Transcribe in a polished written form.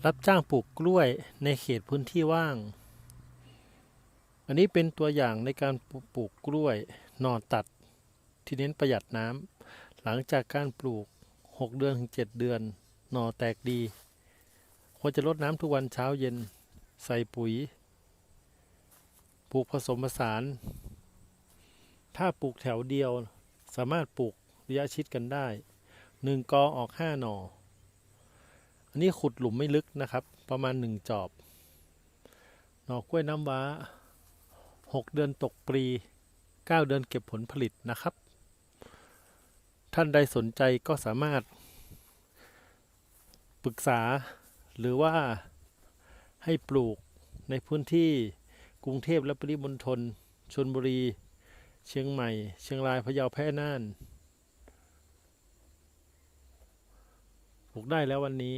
รับจ้างปลูกกล้วยในเขตพื้นที่ว่าง อันนี้เป็นตัวอย่างในการปลูกกล้วยหน่อตัดที่เน้นประหยัดน้ำหลังจากการปลูก6 เดือนถึง 7 เดือนหน่อแตกดีควรจะรดน้ำทุกวันเช้าเย็นใส่ปุ๋ยปลูกผสมผสานถ้าปลูกแถวเดียวสามารถปลูกระยะชิดกันได้1 กอออก5 หน่ออันนี้ขุดหลุมไม่ลึกนะครับประมาณ1 จอบหน่อกล้วยน้ำว้า6 เดือนตกปลี9 เดือนเก็บผลผลิตนะครับท่านใดสนใจก็สามารถปรึกษาหรือว่าให้ปลูกในพื้นที่กรุงเทพและปริมณฑลชลบุรีเชียงใหม่เชียงรายพะเยาแพร่น่านปลูกได้แล้ววันนี้